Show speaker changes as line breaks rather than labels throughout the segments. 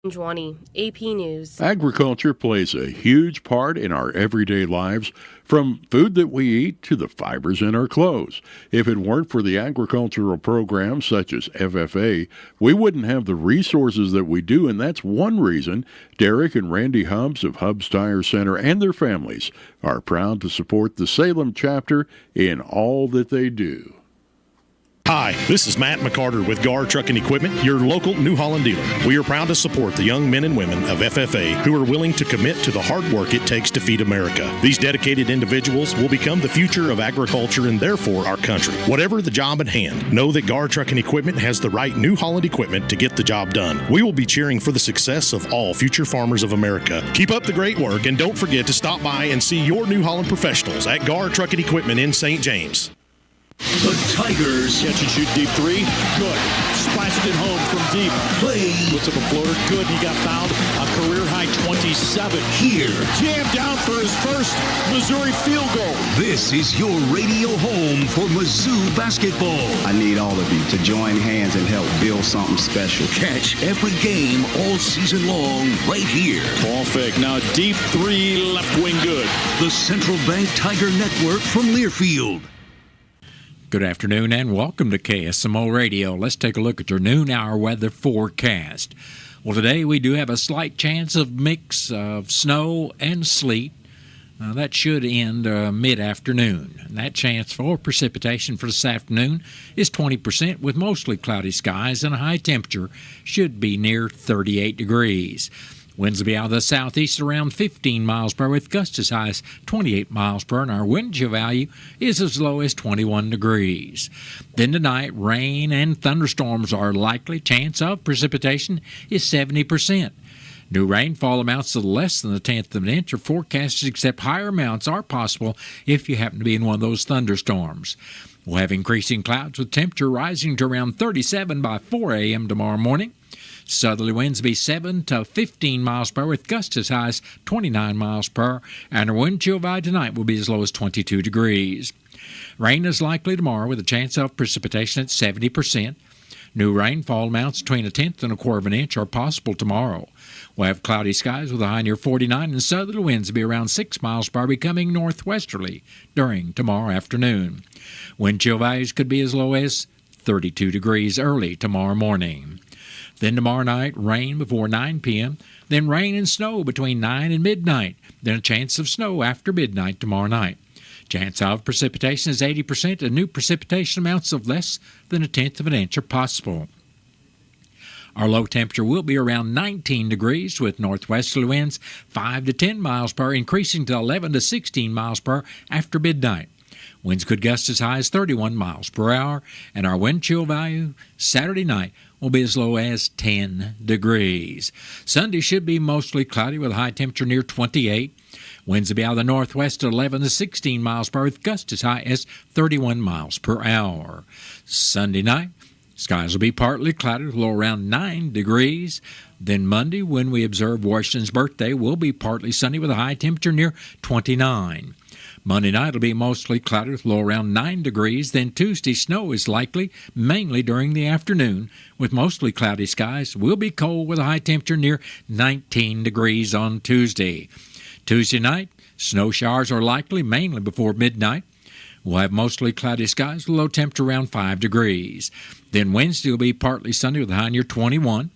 20 AP News.
Agriculture plays a huge part in our everyday lives, from food that we eat to the fibers in our clothes. If it weren't for the agricultural programs such as FFA, we wouldn't have the resources that we do, and that's one reason Derek and Randy Hubbs of Hubbs Tire Center and their families are proud to support the Salem chapter in all that they do.
Hi, this is Matt McCarter with Gar Trucking Equipment, your local New Holland dealer. We are proud to support the young men and women of FFA who are willing to commit to the hard work it takes to feed America. These dedicated individuals will become the future of agriculture and therefore our country. Whatever the job at hand, know that Gar Trucking Equipment has the right New Holland equipment to get the job done. We will be cheering for the success of all future farmers of America. Keep up the great work and don't forget to stop by and see your New Holland professionals at Gar Trucking Equipment in St. James.
The Tigers.
Catch and shoot deep three. Good. Splashed it home from deep.
Play.
Puts up a floater. Good. He got fouled. A career high 27.
Here.
Jammed down for his first Missouri field goal.
This is your radio home for Mizzou basketball.
I need all of you to join hands and help build something special.
Catch every game all season long right here.
Ball fake. Now deep three. Left wing good.
The Central Bank Tiger Network from Learfield.
Good afternoon and welcome to KSMO Radio. Let's take a look at your noon hour weather forecast. Well, today we do have a slight chance of mix of snow and sleet. That should end mid-afternoon. And that chance for precipitation for this afternoon is 20% with mostly cloudy skies and a high temperature should be near 38 degrees. Winds will be out of the southeast around 15 miles per hour with gusts as high as 28 miles per hour, and our wind chill value is as low as 21 degrees. Then tonight, rain and thunderstorms are likely. Chance of precipitation is 70%. New rainfall amounts to less than a tenth of an inch are forecasted, except higher amounts are possible if you happen to be in one of those thunderstorms. We'll have increasing clouds with temperature rising to around 37 by 4 a.m. tomorrow morning. Southerly winds will be 7 to 15 miles per hour with gusts as high as 29 miles per hour, and our wind chill value tonight will be as low as 22 degrees. Rain is likely tomorrow with a chance of precipitation at 70%. New rainfall amounts between a tenth and a quarter of an inch are possible tomorrow. We'll have cloudy skies with a high near 49, and southerly winds will be around 6 miles per hour, becoming northwesterly during tomorrow afternoon. Wind chill values could be as low as 32 degrees early tomorrow morning. Then tomorrow night, rain before 9 p.m., then rain and snow between 9 and midnight, then a chance of snow after midnight tomorrow night. Chance of precipitation is 80%, and new precipitation amounts of less than a tenth of an inch are possible. Our low temperature will be around 19 degrees with northwesterly winds 5 to 10 miles per hour, increasing to 11 to 16 miles per hour after midnight. Winds could gust as high as 31 miles per hour, and our wind chill value Saturday night will be as low as 10 degrees. Sunday should be mostly cloudy with a high temperature near 28. Winds will be out of the northwest at 11 to 16 miles per hour with gusts as high as 31 miles per hour. Sunday night, skies will be partly cloudy with a low around 9 degrees. Then Monday, when we observe Washington's birthday, will be partly sunny with a high temperature near 29. Monday night will be mostly cloudy with a low around 9 degrees. Then Tuesday, snow is likely, mainly during the afternoon, with mostly cloudy skies. Will be cold with a high temperature near 19 degrees on Tuesday. Tuesday night, snow showers are likely, mainly before midnight. We'll have mostly cloudy skies with a low temperature around 5 degrees. Then Wednesday will be partly sunny with a high near 21.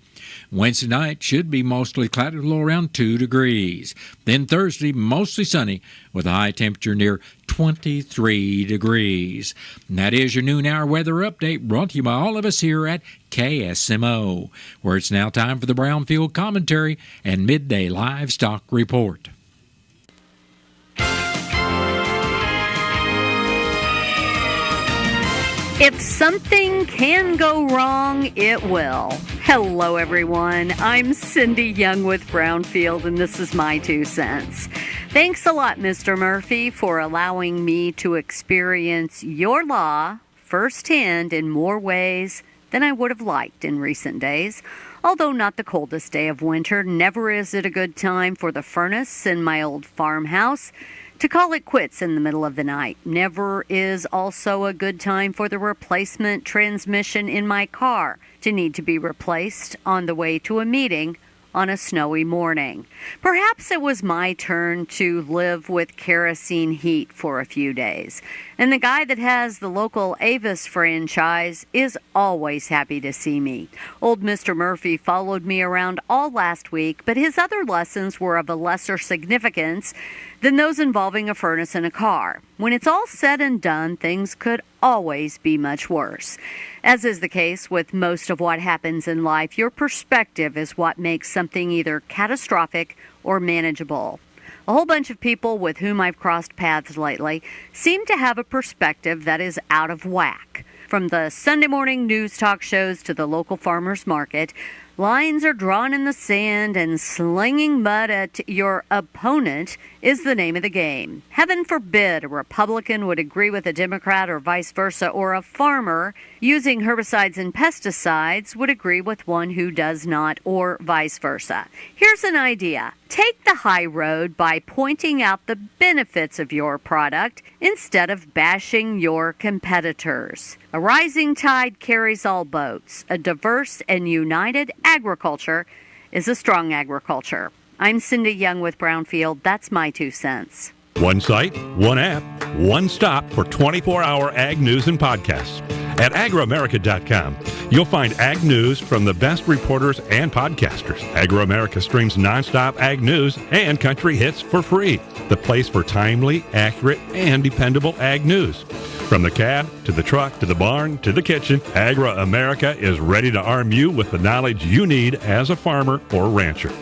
Wednesday night should be mostly cloudy with a low around 2 degrees. Then Thursday, mostly sunny with a high temperature near 23 degrees. And that is your noon hour weather update brought to you by all of us here at KSMO, where it's now time for the Brownfield Commentary and Midday Livestock Report.
If something can go wrong, it will. Hello, everyone. I'm Cindy Young with Brownfield, and this is my 2 cents. Thanks a lot, Mr. Murphy, for allowing me to experience your law firsthand in more ways than I would have liked in recent days. Although not the coldest day of winter, never is it a good time for the furnace in my old farmhouse to call it quits in the middle of the night. Never is also a good time for the replacement transmission in my car to need to be replaced on the way to a meeting on a snowy morning. Perhaps it was my turn to live with kerosene heat for a few days. And the guy that has the local Avis franchise is always happy to see me. Old Mr. Murphy followed me around all last week, but his other lessons were of a lesser significance than those involving a furnace and a car. When it's all said and done, things could always be much worse. As is the case with most of what happens in life, your perspective is what makes something either catastrophic or manageable. A whole bunch of people with whom I've crossed paths lately seem to have a perspective that is out of whack. From the Sunday morning news talk shows to the local farmers market, lines are drawn in the sand, and slinging mud at your opponent is the name of the game. Heaven forbid a Republican would agree with a Democrat or vice versa, or a farmer using herbicides and pesticides would agree with one who does not, or vice versa. Here's an idea. Take the high road by pointing out the benefits of your product instead of bashing your competitors. A rising tide carries all boats. A diverse and united agriculture is a strong agriculture. I'm Cindy Young with Brownfield. That's my 2 cents.
One site, one app, one stop for 24-hour ag news and podcasts. At agroamerica.com, you'll find ag news from the best reporters and podcasters. AgroAmerica streams nonstop ag news and country hits for free. The place for timely, accurate, and dependable ag news. From the cab, to the truck, to the barn, to the kitchen, AgroAmerica is ready to arm you with the knowledge you need as a farmer or rancher.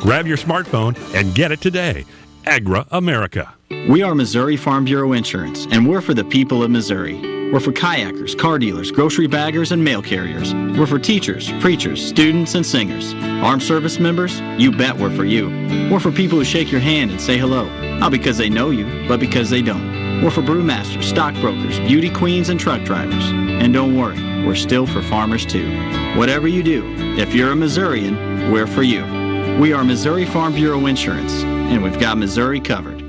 Grab your smartphone and get it today. AgroAmerica.
We are Missouri Farm Bureau Insurance, and we're for the people of Missouri. We're for kayakers, car dealers, grocery baggers, and mail carriers. We're for teachers, preachers, students, and singers. Armed service members? You bet we're for you. We're for people who shake your hand and say hello, not because they know you, but because they don't. We're for brewmasters, stockbrokers, beauty queens, and truck drivers. And don't worry, we're still for farmers too. Whatever you do, if you're a Missourian, we're for you. We are Missouri Farm Bureau Insurance, and we've got Missouri covered.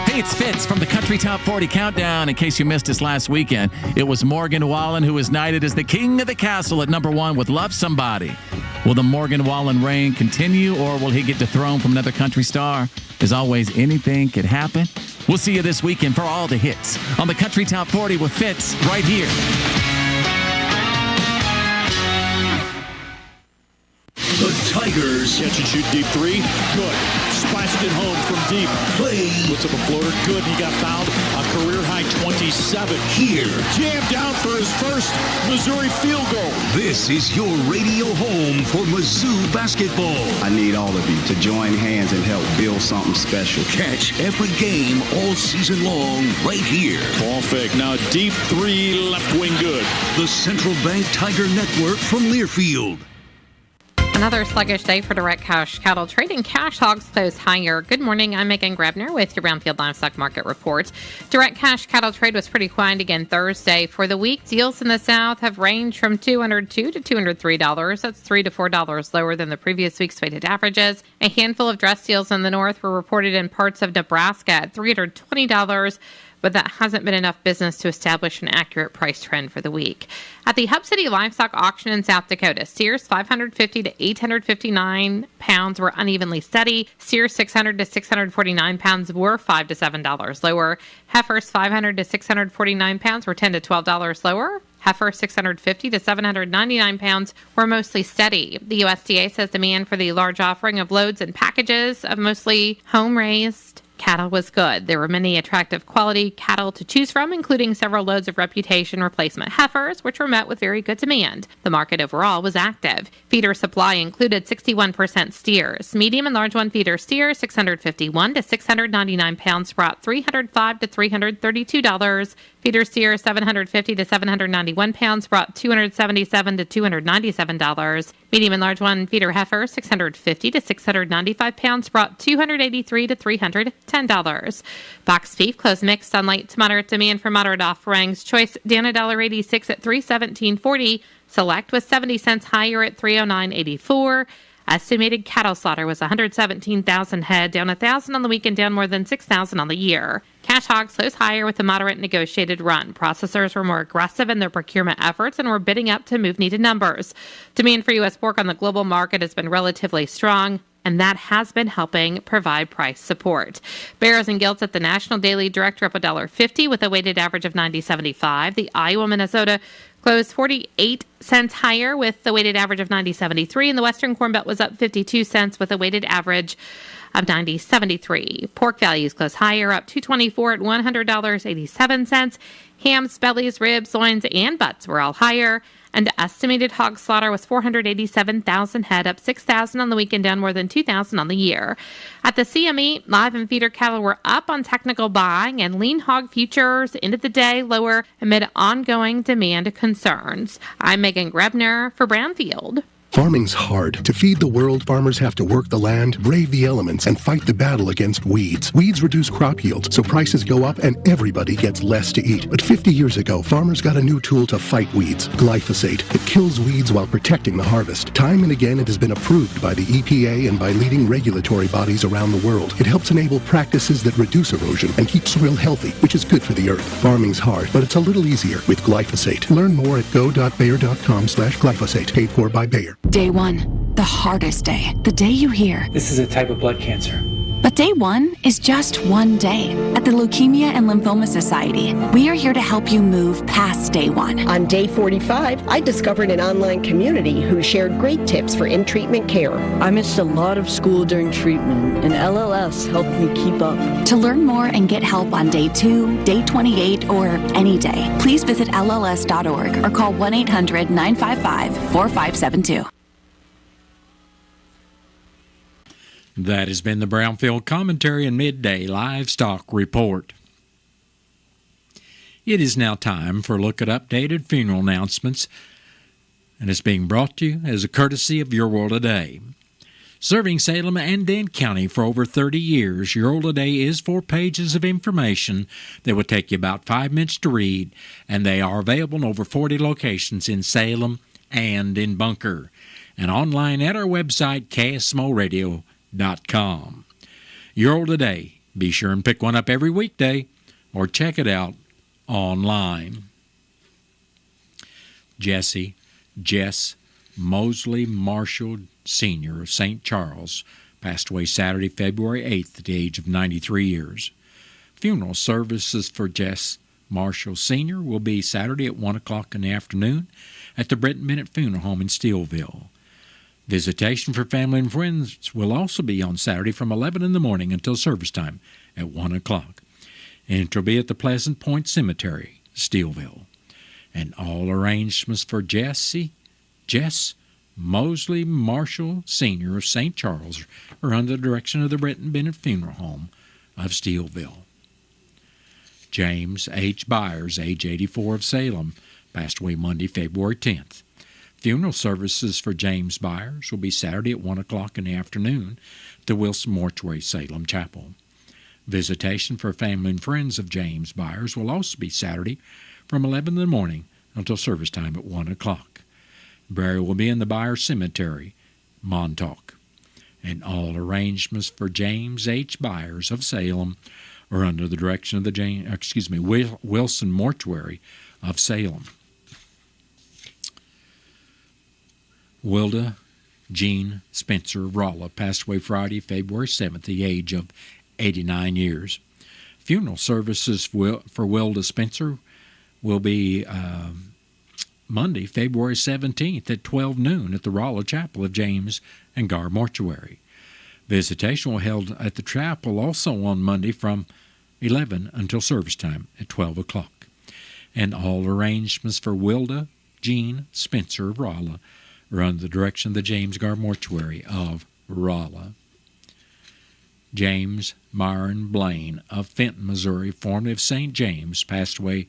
Hey, it's Fitz from the Country Top 40 Countdown. In case you missed us last weekend, it was Morgan Wallen who was knighted as the king of the castle at number 1 with Love Somebody. Will the Morgan Wallen reign continue, or will he get dethroned from another country star? As always, anything could happen. We'll see you this weekend for all the hits on the Country Top 40 with Fitz right here.
The Tigers.
Catch and shoot deep three. Good. Splashed it home from deep.
Play.
Puts up a floater. Good. He got fouled. A career high 27.
Here.
Jammed down for his first Missouri field goal.
This is your radio home for Mizzou basketball.
I need all of you to join hands and help build something special.
Catch every game all season long right here.
Ball fake. Now deep three. Left wing good.
The Central Bank Tiger Network from Learfield.
Another sluggish day for direct cash cattle trading. Cash hogs closed higher. Good morning. I'm Megan Grabner with your Brownfield Livestock Market Report. Direct cash cattle trade was pretty quiet again Thursday. For the week, deals in the South have ranged from $202 to $203. That's $3 to $4 lower than the previous week's weighted averages. A handful of dress deals in the North were reported in parts of Nebraska at $320. But that hasn't been enough business to establish an accurate price trend for the week. At the Hub City Livestock Auction in South Dakota, steers 550 to 859 pounds were unevenly steady. Steers 600 to 649 pounds were $5 to $7 lower. Heifers 500 to 649 pounds were $10 to $12 lower. Heifers 650 to 799 pounds were mostly steady. The USDA says demand for the large offering of loads and packages of mostly home-raised cattle was good. There were many attractive quality cattle to choose from, including several loads of reputation replacement heifers, which were met with very good demand. The market overall was active. Feeder supply included 61% steers. Medium and large one feeder steers, 651 to 699 pounds, brought $305 to $332. Feeder steer 750 to 791 pounds brought $277 to $297. Medium and large one feeder heifer 650 to 695 pounds brought $283 to $310. Box beef closed mixed on light to moderate demand for moderate offerings. Choice down $1.86 at $317.40. Select was 70 cents higher at $309.84. Estimated cattle slaughter was 117,000 head, down 1,000 on the week and down more than 6,000 on the year. Cash hogs closed higher with a moderate negotiated run. Processors were more aggressive in their procurement efforts and were bidding up to move needed numbers. Demand for U.S. pork on the global market has been relatively strong, and that has been helping provide price support. Barrows and Gilts at the National Daily Direct are up $1.50 with a weighted average of 90.75. The Iowa, Minnesota closed 48 cents higher with the weighted average of 90.73, and the Western Corn Belt was up 52 cents with a weighted average of 90.73. Pork values closed higher, up $2.24 at $100.87. Hams, bellies, ribs, loins, and butts were all higher. And estimated hog slaughter was 487,000 head, up 6,000 on the weekend, down more than 2,000 on the year. At the CME, live and feeder cattle were up on technical buying, and lean hog futures ended the day lower amid ongoing demand concerns. I'm Megan Grebner for Brownfield.
Farming's hard. To feed the world, farmers have to work the land, brave the elements, and fight the battle against weeds. Weeds reduce crop yield, so prices go up and everybody gets less to eat. But 50 years ago, farmers got a new tool to fight weeds, glyphosate. It kills weeds while protecting the harvest. Time and again, it has been approved by the EPA and by leading regulatory bodies around the world. It helps enable practices that reduce erosion and keep soil healthy, which is good for the earth. Farming's hard, but it's a little easier with glyphosate. Learn more at go.bayer.com/glyphosate, paid for by Bayer.
Day one, the hardest day. The day you hear,
this is a type of blood cancer.
But day one is just one day. At the Leukemia and Lymphoma Society, we are here to help you move past day one.
On day 45, I discovered an online community who shared great tips for in-treatment care.
I missed a lot of school during treatment, and LLS helped me keep up.
To learn more and get help on day 2, day 28, or any day, please visit LLS.org or call 1-800-955-4572.
That has been the Brownfield Commentary and Midday Livestock Report. It is now time for a look at updated funeral announcements, and it's being brought to you as a courtesy of Your World Today. Serving Salem and Dane County for over 30 years, Your World Today is 4 pages of information that will take you about 5 minutes to read, and they are available in over 40 locations in Salem and in Bunker, and online at our website, KSMOradio.com. Your World Today. Be sure and pick one up every weekday or check it out online. Jess Mosley Marshall Sr. of St. Charles passed away Saturday, February 8th at the age of 93 years. Funeral services for Jess Marshall Sr. will be Saturday at 1 o'clock in the afternoon at the Brenton Bennett Funeral Home in Steelville. Visitation for family and friends will also be on Saturday from 11 in the morning until service time at 1 o'clock. And it will be at the Pleasant Point Cemetery, Steelville. And all arrangements for Jess Mosley Marshall Sr. of St. Charles are under the direction of the Brenton Bennett Funeral Home of Steelville. James H. Byers, age 84 of Salem, passed away Monday, February 10th. Funeral services for James Byers will be Saturday at 1 o'clock in the afternoon at the Wilson Mortuary, Salem Chapel. Visitation for family and friends of James Byers will also be Saturday from 11 in the morning until service time at 1 o'clock. Burial will be in the Byers Cemetery, Montauk. And all arrangements for James H. Byers of Salem are under the direction of the Wilson Mortuary of Salem. Wilda Jean Spencer Rolla passed away Friday, February 7th, at the age of 89 years. Funeral services for Wilda Spencer will be Monday, February 17th at 12 noon at the Rolla Chapel of James and Gar Mortuary. Visitation will be held at the chapel also on Monday from 11 until service time at 12 o'clock. And all arrangements for Wilda Jean Spencer Rolla are under the direction of the James Gar Mortuary of Rolla. James Myron Blaine of Fenton, Missouri, formerly of St. James, passed away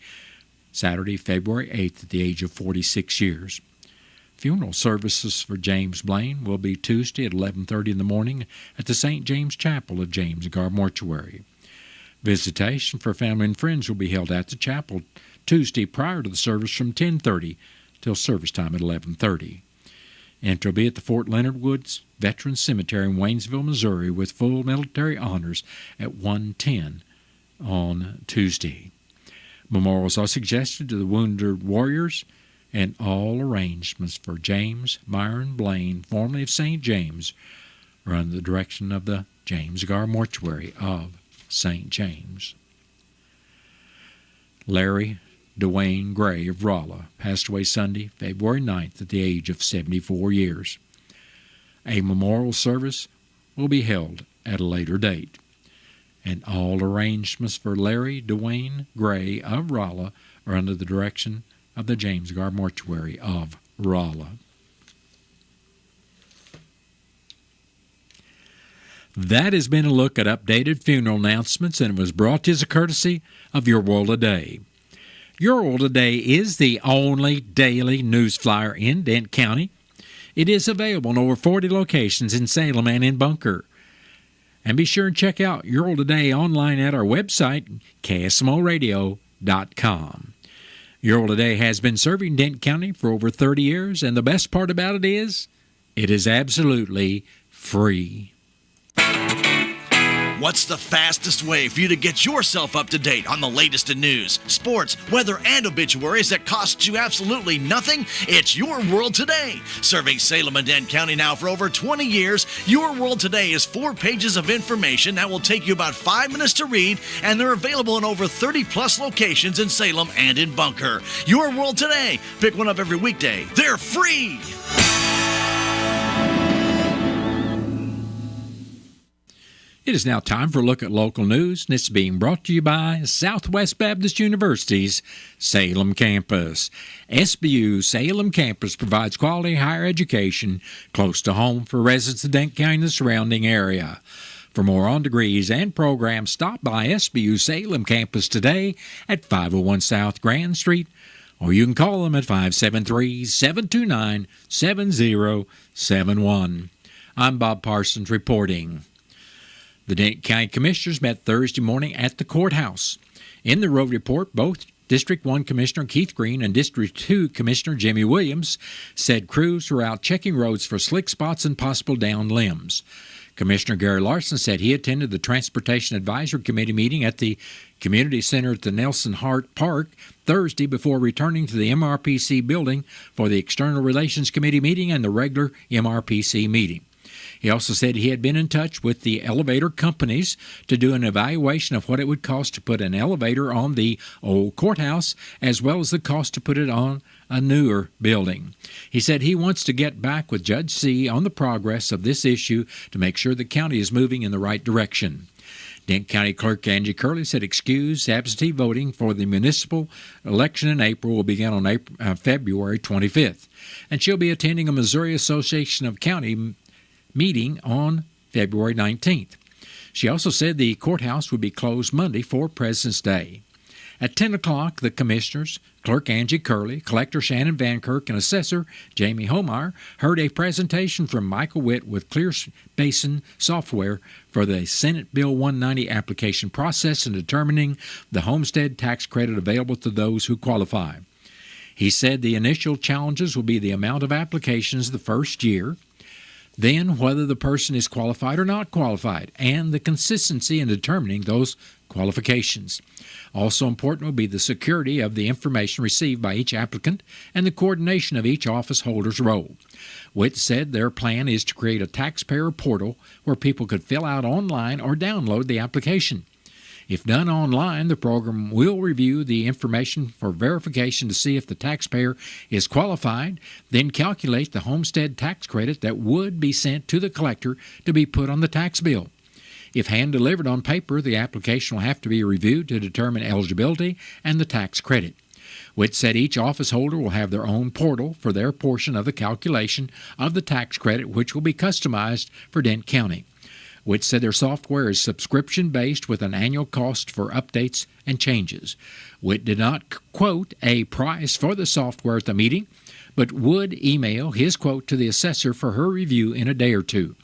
Saturday, February 8th at the age of 46 years. Funeral services for James Blaine will be Tuesday at 11:30 in the morning at the St. James Chapel of James Gar Mortuary. Visitation for family and friends will be held at the chapel Tuesday prior to the service from 10:30 till service time at 11:30. and it will be at the Fort Leonard Woods Veterans Cemetery in Waynesville, Missouri, with full military honors at 1:10 on Tuesday. Memorials are suggested to the wounded warriors, and all arrangements for James Myron Blaine, formerly of St. James, are under the direction of the James Gar Mortuary of St. James. Larry Dwayne Gray of Rolla passed away Sunday, February 9th, at the age of 74 years. A memorial service will be held at a later date, and all arrangements for Larry Dwayne Gray of Rolla are under the direction of the James Gar Mortuary of Rolla. That has been a look at updated funeral announcements, and it was brought to you as a courtesy of Your World Today. Your World Today is the only daily news flyer in Dent County. It is available in over 40 locations in Salem and in Bunker. And be sure and check out Your World Today online at our website, KSMOradio.com. Your World Today has been serving Dent County for over 30 years, and the best part about it is absolutely free.
What's the fastest way for you to get yourself up to date on the latest in news, sports, weather, and obituaries that costs you absolutely nothing? It's Your World Today. Serving Salem and Dent County now for over 20 years, Your World Today is 4 pages of information that will take you about 5 minutes to read, and they're available in over 30-plus locations in Salem and in Bunker. Your World Today. Pick one up every weekday. They're free!
It is now time for a look at local news, and it's being brought to you by Southwest Baptist University's Salem campus. SBU Salem campus provides quality higher education close to home for residents of Dent County and the surrounding area. For more on degrees and programs, stop by SBU Salem campus today at 501 South Grand Street, or you can call them at 573-729-7071. I'm Bob Parsons reporting. The Dent County Commissioners met Thursday morning at the courthouse. In the road report, both District 1 Commissioner Keith Green and District 2 Commissioner Jimmy Williams said crews were out checking roads for slick spots and possible downed limbs. Commissioner Gary Larson said he attended the Transportation Advisory Committee meeting at the Community Center at the Nelson Hart Park Thursday before returning to the MRPC building for the External Relations Committee meeting and the regular MRPC meeting. He also said he had been in touch with the elevator companies to do an evaluation of what it would cost to put an elevator on the old courthouse, as well as the cost to put it on a newer building. He said he wants to get back with Judge C on the progress of this issue to make sure the county is moving in the right direction. Dent County Clerk Angie Curley said excused absentee voting for the municipal election in April will begin on February 25th, and she'll be attending a Missouri Association of County meeting on February 19th. She also said the courthouse would be closed Monday for President's Day. At 10 o'clock, the commissioners, Clerk Angie Curley, Collector Shannon Van Kirk, and Assessor Jamie Homeyer heard a presentation from Michael Witt with Clear Basin Software for the Senate Bill 190 application process in determining the homestead tax credit available to those who qualify. He said the initial challenges will be the amount of applications the first year, then whether the person is qualified or not qualified, and the consistency in determining those qualifications. Also important will be the security of the information received by each applicant and the coordination of each office holder's role. Witt said their plan is to create a taxpayer portal where people could fill out online or download the application. If done online, the program will review the information for verification to see if the taxpayer is qualified, then calculate the homestead tax credit that would be sent to the collector to be put on the tax bill. If hand-delivered on paper, the application will have to be reviewed to determine eligibility and the tax credit. Witt said each office holder will have their own portal for their portion of the calculation of the tax credit, which will be customized for Dent County. Witt said their software is subscription-based with an annual cost for updates and changes. Witt did not quote a price for the software at the meeting, but would email his quote to the assessor for her review in a day or two.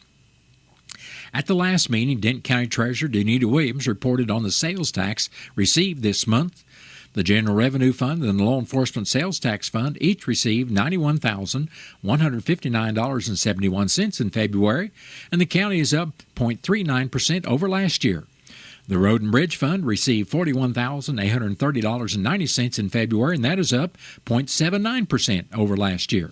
At the last meeting, Dent County Treasurer Denita Williams reported on the sales tax received this month. The General Revenue Fund and the Law Enforcement Sales Tax Fund each received $91,159.71 in February, and the county is up 0.39% over last year. The Road and Bridge Fund received $41,830.90 in February, and that is up 0.79% over last year.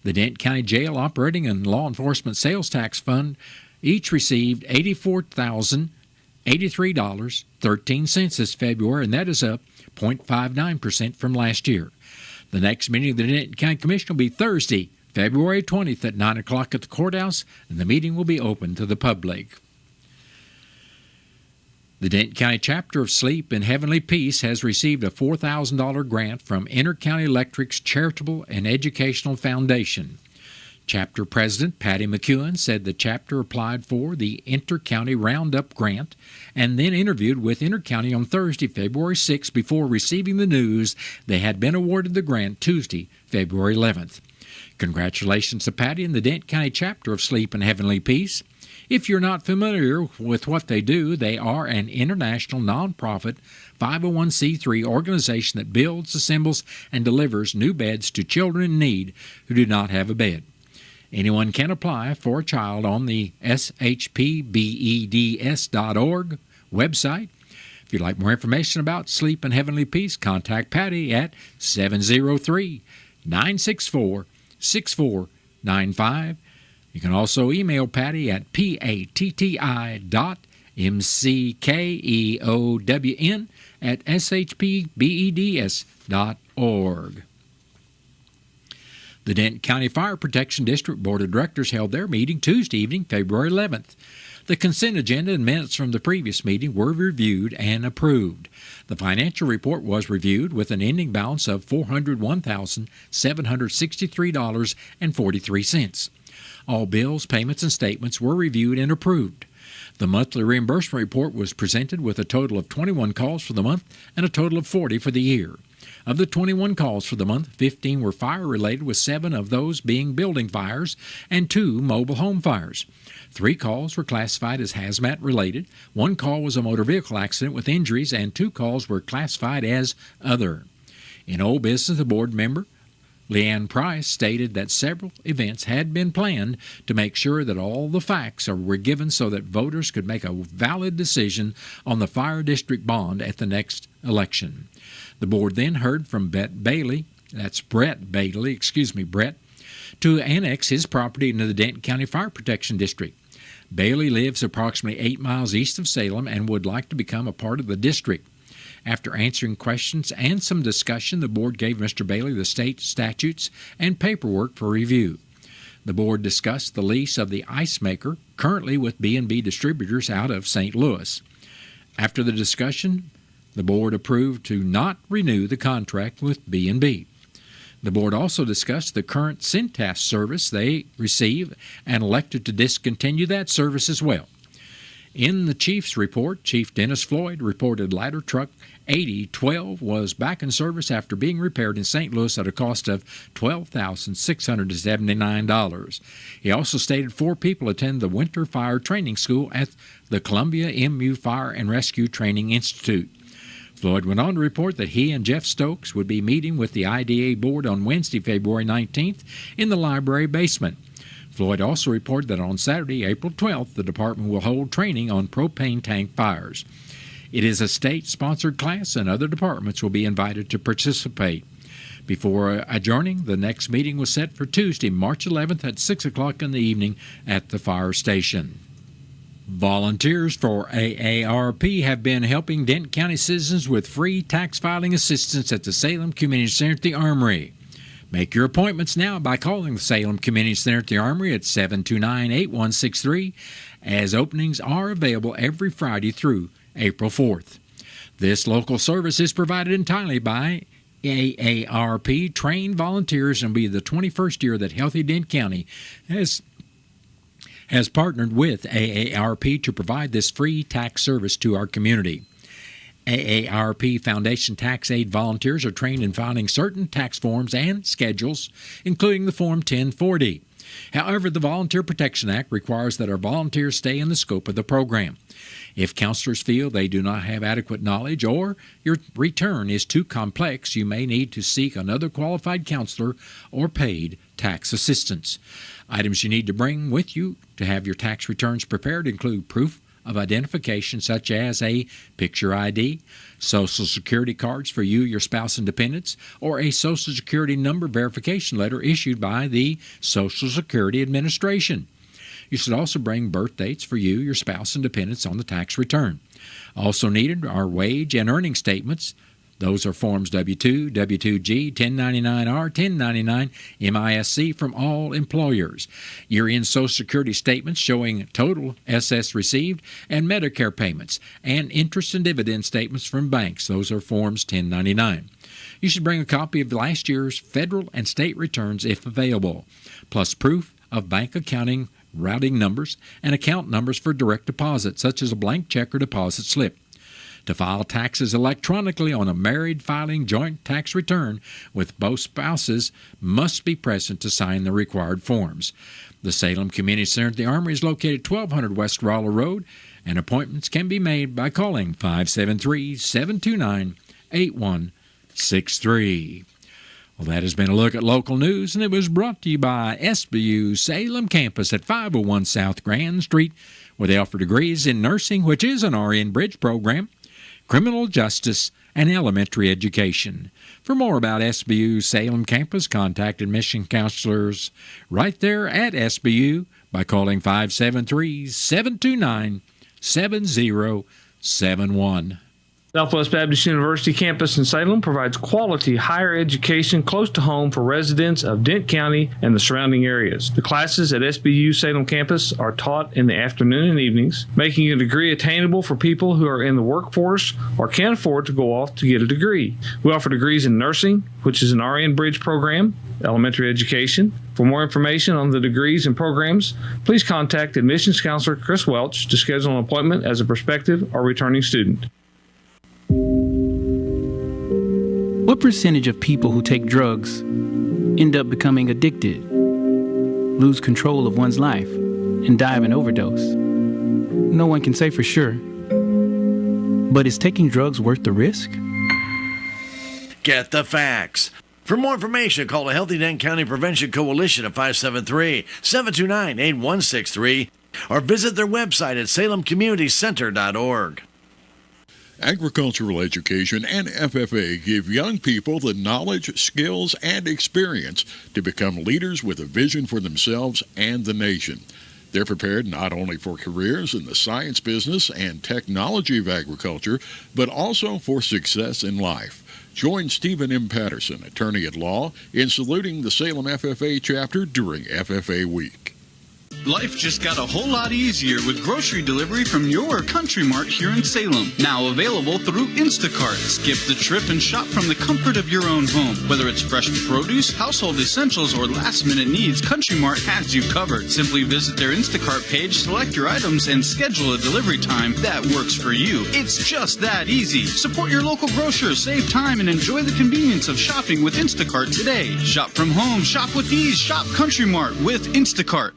The Dent County Jail Operating and Law Enforcement Sales Tax Fund each received $84,083.13 this February, and that is up 0.59% from last year. The next meeting of the Dent County Commission will be Thursday, February 20th at 9 o'clock at the courthouse, and the meeting will be open to the public. The Dent County chapter of Sleep in Heavenly Peace has received a $4,000 grant from Intercounty Electric's Charitable and Educational Foundation. Chapter President Patty McEwen said the chapter applied for the Intercounty Roundup Grant and then interviewed with Intercounty on Thursday, February 6th, before receiving the news they had been awarded the grant Tuesday, February 11th. Congratulations to Patty and the Dent County chapter of Sleep in Heavenly Peace. If you're not familiar with what they do, they are an international nonprofit 501c3 organization that builds, assembles, and delivers new beds to children in need who do not have a bed. Anyone can apply for a child on the shpbeds.org website. If you'd like more information about Sleep in Heavenly Peace, contact Patty at 703-964-6495. You can also email Patty at patti.mckeown@shpbeds.org. The Dent County Fire Protection District Board of Directors held their meeting Tuesday evening, February 11th. The consent agenda and minutes from the previous meeting were reviewed and approved. The financial report was reviewed with an ending balance of $401,763.43. All bills, payments, and statements were reviewed and approved. The monthly reimbursement report was presented with a total of 21 calls for the month and a total of 40 for the year. Of the 21 calls for the month, 15 were fire-related, with 7 of those being building fires and 2 mobile home fires. 3 calls were classified as hazmat-related, 1 call was a motor vehicle accident with injuries, and 2 calls were classified as other. In old business, the board member, Leanne Price, stated that several events had been planned to make sure that all the facts were given so that voters could make a valid decision on the fire district bond at the next election. The board then heard from Brett Bailey, to annex his property into the Denton County Fire Protection District. Bailey lives approximately 8 miles east of Salem and would like to become a part of the district. After answering questions and some discussion, the board gave Mr. Bailey the state statutes and paperwork for review. The board discussed the lease of the ice maker, currently with B&B Distributors out of St. Louis. After the discussion, the board approved to not renew the contract with B&B. The board also discussed the current Cintas service they receive and elected to discontinue that service as well. In the chief's report, Chief Dennis Floyd reported ladder truck 8012 was back in service after being repaired in St. Louis at a cost of $12,679. He also stated 4 people attend the Winter Fire Training School at the Columbia MU Fire and Rescue Training Institute. Floyd went on to report that he and Jeff Stokes would be meeting with the IDA board on Wednesday, February 19th in the library basement. Floyd also reported that on Saturday, April 12th, the department will hold training on propane tank fires. It is a state-sponsored class, and other departments will be invited to participate. Before adjourning, the next meeting was set for Tuesday, March 11th at 6 o'clock in the evening at the fire station. Volunteers for AARP have been helping Denton County citizens with free tax filing assistance at the Salem Community Center at the Armory. Make your appointments now by calling the Salem Community Center at the Armory at 729-8163, as openings are available every Friday through April 4th. This local service is provided entirely by AARP trained volunteers and will be the 21st year that Healthy Denton County has partnered with AARP to provide this free tax service to our community. AARP Foundation Tax Aid volunteers are trained in filing certain tax forms and schedules, including the Form 1040. However, the Volunteer Protection Act requires that our volunteers stay in the scope of the program. If counselors feel they do not have adequate knowledge or your return is too complex, you may need to seek another qualified counselor or paid tax assistance. Items you need to bring with you to have your tax returns prepared include proof of identification such as a picture ID, Social Security cards for you, your spouse, and dependents, or a Social Security number verification letter issued by the Social Security Administration. You should also bring birth dates for you, your spouse, and dependents on the tax return. Also needed are wage and earning statements. Those are Forms W-2, W-2G, 1099-R, 1099, MISC from all employers. Year-end Social Security statements showing total SS received and Medicare payments, and interest and dividend statements from banks. Those are Forms 1099. You should bring a copy of last year's federal and state returns if available, plus proof of bank accounting routing numbers and account numbers for direct deposit, such as a blank check or deposit slip. To file taxes electronically on a married filing joint tax return with both spouses must be present to sign the required forms. The Salem Community Center at the Armory is located 1200 West Rolla Road, and appointments can be made by calling 573-729-8163. Well, that has been a look at local news, and it was brought to you by SBU Salem Campus at 501 South Grand Street, where they offer degrees in nursing, which is an RN Bridge program, criminal justice, and elementary education. For more about SBU Salem Campus, contact admission counselors right there at SBU by calling 573-729-7071.
Southwest Baptist University campus in Salem provides quality higher education close to home for residents of Dent County and the surrounding areas. The classes at SBU Salem campus are taught in the afternoon and evenings, making a degree attainable for people who are in the workforce or can't afford to go off to get a degree. We offer degrees in nursing, which is an RN Bridge program, elementary education. For more information on the degrees and programs, please contact admissions counselor Chris Welch to schedule an appointment as a prospective or returning student.
What percentage of people who take drugs end up becoming addicted, lose control of one's life, and die of an overdose? No one can say for sure. But is taking drugs worth the risk?
Get the facts. For more information, call the Healthy Dent County Prevention Coalition at 573-729-8163 or visit their website at salemcommunitycenter.org.
Agricultural education and FFA give young people the knowledge, skills, and experience to become leaders with a vision for themselves and the nation. They're prepared not only for careers in the science business and technology of agriculture, but also for success in life. Join Stephen M. Patterson, attorney at law, in saluting the Salem FFA chapter during FFA Week.
Life just got a whole lot easier with grocery delivery from your Country Mart here in Salem. Now available through Instacart. Skip the trip and shop from the comfort of your own home. Whether it's fresh produce, household essentials, or last-minute needs, Country Mart has you covered. Simply visit their Instacart page, select your items, and schedule a delivery time that works for you. It's just that easy. Support your local grocers, save time, and enjoy the convenience of shopping with Instacart today. Shop from home, shop with ease, shop Country Mart with Instacart.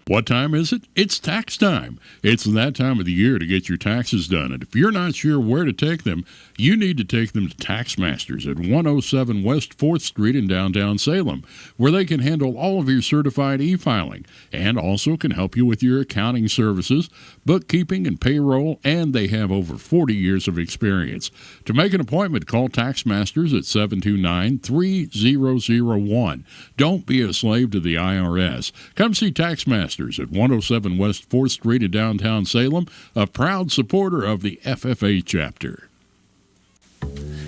What time is it? It's tax time. It's that time of the year to get your taxes done. And if you're not sure where to take them, you need to take them to Tax Masters at 107 West 4th Street in downtown Salem, where they can handle all of your certified e-filing and also can help you with your accounting services, bookkeeping, and payroll, and they have over 40 years of experience. To make an appointment, call Tax Masters at 729-3001. Don't be a slave to the IRS. Come see Tax Masters at 107 West 4th Street in downtown Salem, a proud supporter of the FFA chapter.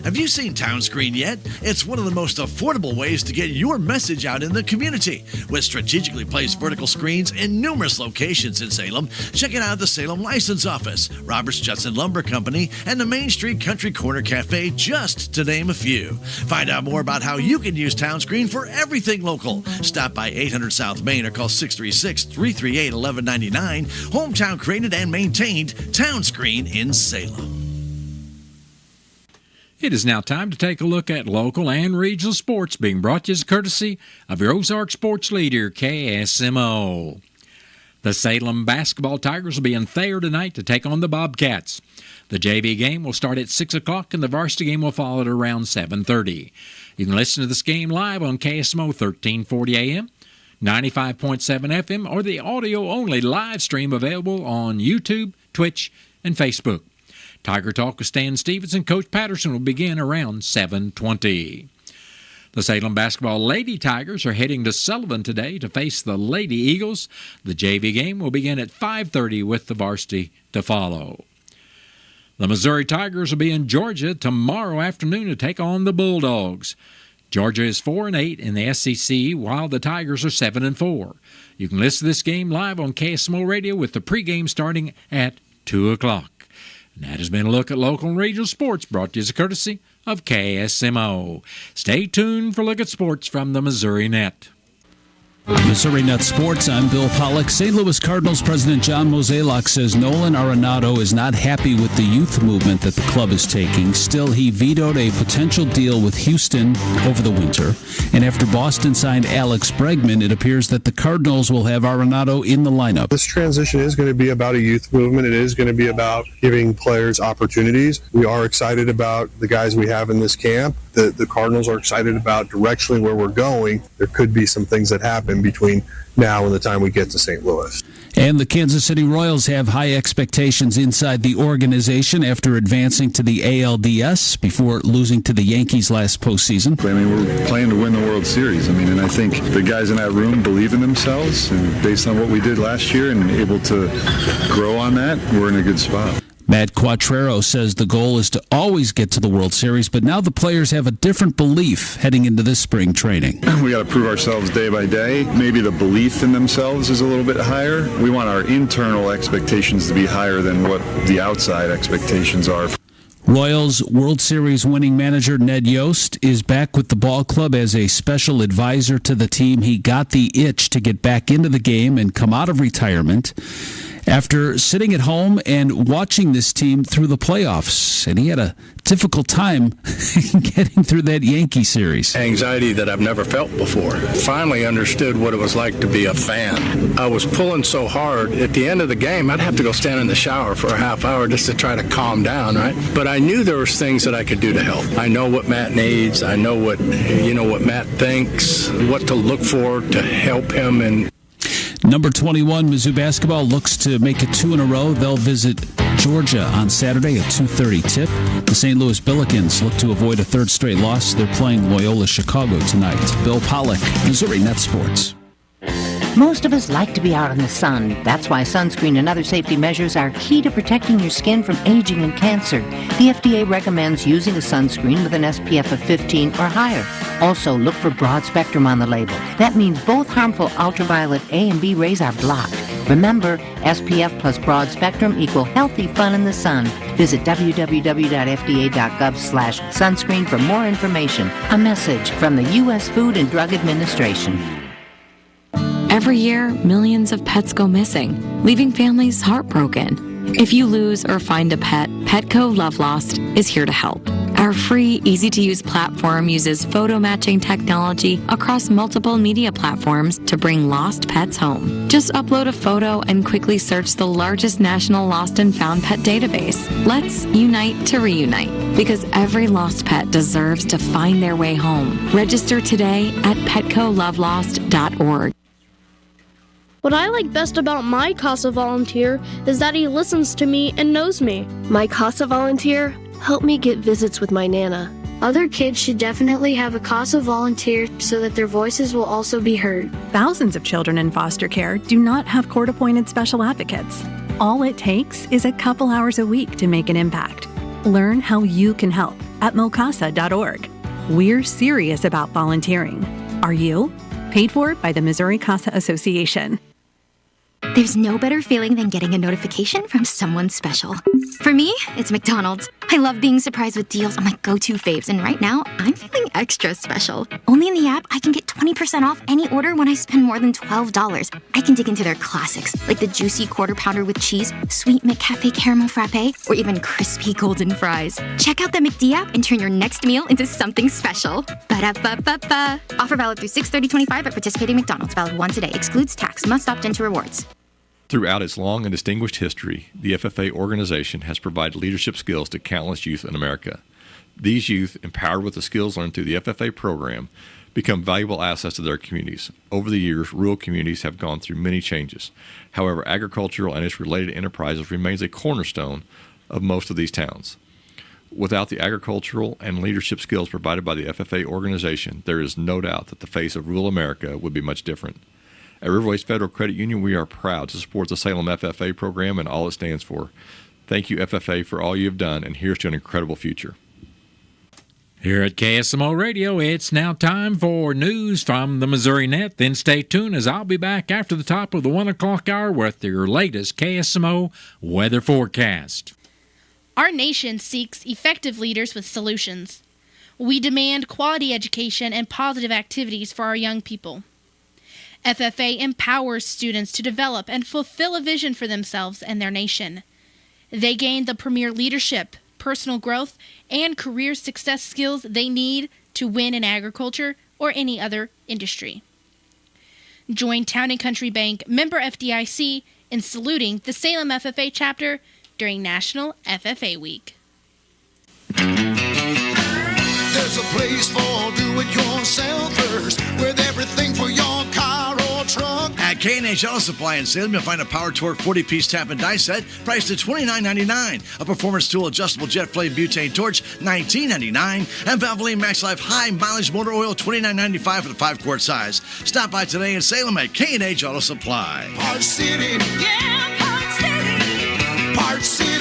Have you seen TownScreen yet? It's one of the most affordable ways to get your message out in the community. With strategically placed vertical screens in numerous locations in Salem, check it out at the Salem License Office, Roberts Judson Lumber Company, and the Main Street Country Corner Cafe, just to name a few. Find out more about how you can use TownScreen for everything local. Stop by 800 South Main or call 636-338-1199. Hometown created and maintained TownScreen in Salem.
It is now time to take a look at local and regional sports being brought to you as courtesy of your Ozark sports leader, KSMO. The Salem basketball Tigers will be in Thayer tonight to take on the Bobcats. The JV game will start at 6 o'clock and the varsity game will follow at around 7:30. You can listen to this game live on KSMO 1340 AM, 95.7 FM, or the audio-only live stream available on YouTube, Twitch, and Facebook. Tiger Talk with Stan Stevens and Coach Patterson will begin around 7:20. The Salem basketball Lady Tigers are heading to Sullivan today to face the Lady Eagles. The JV game will begin at 5:30 with the varsity to follow. The Missouri Tigers will be in Georgia tomorrow afternoon to take on the Bulldogs. Georgia is 4-8 in the SEC, while the Tigers are 7-4. You can listen to this game live on KSMO Radio with the pregame starting at 2 o'clock. And that has been a look at local and regional sports brought to you as a courtesy of KSMO. Stay tuned for a look at sports from the Missouri Net.
Missouri Net Sports, I'm Bill Pollock. St. Louis Cardinals President John Mozeliak says Nolan Arenado is not happy with the youth movement that the club is taking. Still, he vetoed a potential deal with Houston over the winter. And after Boston signed Alex Bregman, it appears that the Cardinals will have Arenado in the lineup.
This transition is going to be about a youth movement. It is going to be about giving players opportunities. We are excited about the guys we have in this camp. The Cardinals are excited about directionally where we're going. There could be some things that happen between now and the time we get to St. Louis.
And the Kansas City Royals have high expectations inside the organization after advancing to the ALDS before losing to the Yankees last postseason.
I mean, we're playing to win the World Series. And I think the guys in that room believe in themselves, and based on what we did last year and able to grow on that, we're in a good spot.
Matt Quattrero says the goal is to always get to the World Series, but now the players have a different belief heading into this spring training.
We got to prove ourselves day by day. Maybe the belief in themselves is a little bit higher. We want our internal expectations to be higher than what the outside expectations are.
Royals World Series winning manager Ned Yost is back with the ball club as a special advisor to the team. He got the itch to get back into the game and come out of retirement after sitting at home and watching this team through the playoffs. And he had a difficult time getting through that Yankee series.
Anxiety that I've never felt before. Finally understood what it was like to be a fan. I was pulling so hard. At the end of the game, I'd have to go stand in the shower for a half hour just to try to calm down, right? But I knew there was things that I could do to help. I know what Matt needs. I know what Matt thinks, what to look for to help him. And
Number 21, Mizzou basketball looks to make it 2 in a row. They'll visit Georgia on Saturday at 2:30 tip. The St. Louis Billikens look to avoid a third straight loss. They're playing Loyola Chicago tonight. Bill Pollock, Missouri Net Sports.
Most of us like to be out in the sun. That's why sunscreen and other safety measures are key to protecting your skin from aging and cancer. The FDA recommends using a sunscreen with an SPF of 15 or higher. Also, look for broad spectrum on the label. That means both harmful ultraviolet A and B rays are blocked. Remember, SPF plus broad spectrum equal healthy fun in the sun. Visit www.fda.gov/sunscreen for more information. A message from the U.S. Food and Drug Administration.
Every year, millions of pets go missing, leaving families heartbroken. If you lose or find a pet, Petco Love Lost is here to help. Our free, easy-to-use platform uses photo matching technology across multiple media platforms to bring lost pets home. Just upload a photo and quickly search the largest national lost and found pet database. Let's unite to reunite, because every lost pet deserves to find their way home. Register today at PetcoLoveLost.org.
What I like best about my CASA volunteer is that he listens to me and knows me.
My CASA volunteer helped me get visits with my Nana.
Other kids should definitely have a CASA volunteer so that their voices will also be heard.
Thousands of children in foster care do not have court-appointed special advocates. All it takes is a couple hours a week to make an impact. Learn how you can help at mocasa.org. We're serious about volunteering. Are you? Paid for by the Missouri CASA Association.
There's no better feeling than getting a notification from someone special. For me, it's McDonald's.
I love being surprised with deals on my go-to faves, and right now, I'm feeling extra special. Only in the app, I can get 20% off any order when I spend more than $12. I can dig into their classics, like the juicy quarter pounder with cheese, sweet McCafe caramel frappe, or even crispy golden fries. Check out the McD app and turn your next meal into something special. Ba-da-ba-ba-ba. Offer valid through 6/30/25 at participating McDonald's. Valid once a day. Excludes tax. Must opt into rewards.
Throughout its long and distinguished history, the FFA organization has provided leadership skills to countless youth in America. These youth, empowered with the skills learned through the FFA program, become valuable assets to their communities. Over the years, rural communities have gone through many changes. However, agricultural and its related enterprises remains a cornerstone of most of these towns. Without the agricultural and leadership skills provided by the FFA organization, there is no doubt that the face of rural America would be much different. At Riverways Federal Credit Union, we are proud to support the Salem FFA program and all it stands for. Thank you, FFA, for all you have done, and here's to an incredible future.
Here at KSMO Radio, it's now time for news from the Missouri Net. Then stay tuned as I'll be back after the top of the 1 o'clock hour with your latest KSMO weather forecast.
Our nation seeks effective leaders with solutions. We demand quality education and positive activities for our young people. FFA empowers students to develop and fulfill a vision for themselves and their nation. They gain the premier leadership, personal growth, and career success skills they need to win in agriculture or any other industry. Join Town & Country Bank, member FDIC, in saluting the Salem FFA chapter during National FFA Week.
There's a place for do-it-yourselfers with everything for your car or truck.
At K&H Auto Supply in Salem, you'll find a Power Torque 40-piece tap and die set priced at $29.99. A Performance Tool adjustable jet flame butane torch, $19.99. And Valvoline Max Life high mileage motor oil, $29.95 for the 5-quart size. Stop by today in Salem at K&H Auto Supply.
Park City. Yeah, Park City. Park City.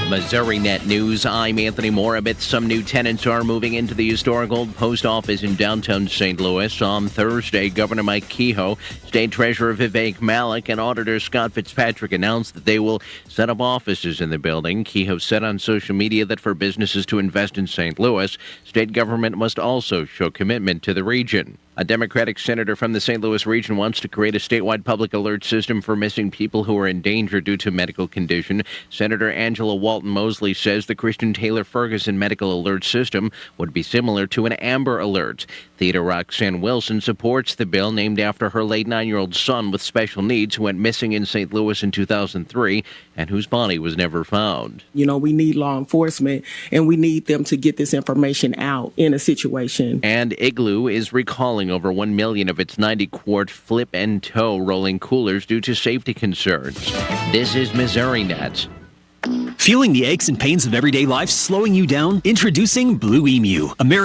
Missouri Net News, I'm Anthony Morabit. Some new tenants are moving into the historic old post office in downtown St. Louis. On Thursday, Governor Mike Kehoe, State Treasurer Vivek Malik, and Auditor Scott Fitzpatrick announced that they will set up offices in the building. Kehoe said on social media that for businesses to invest in St. Louis, state government must also show commitment to the region. A Democratic senator from the St. Louis region wants to create a statewide public alert system for missing people who are in danger due to medical condition. Senator Angela Walton Mosley says the Christian Taylor Ferguson medical alert system would be similar to an Amber Alert. Theater Roxanne Wilson supports the bill named after her late 9-year-old son with special needs who went missing in St. Louis in 2003 and whose body was never found.
You know, we need law enforcement and we need them to get this information out in a situation.
And Igloo is recalling over 1 million of its 90-quart flip and tow rolling coolers due to safety concerns. This is Missouri Net.
Feeling the aches and pains of everyday life slowing you down? Introducing Blue Emu, America's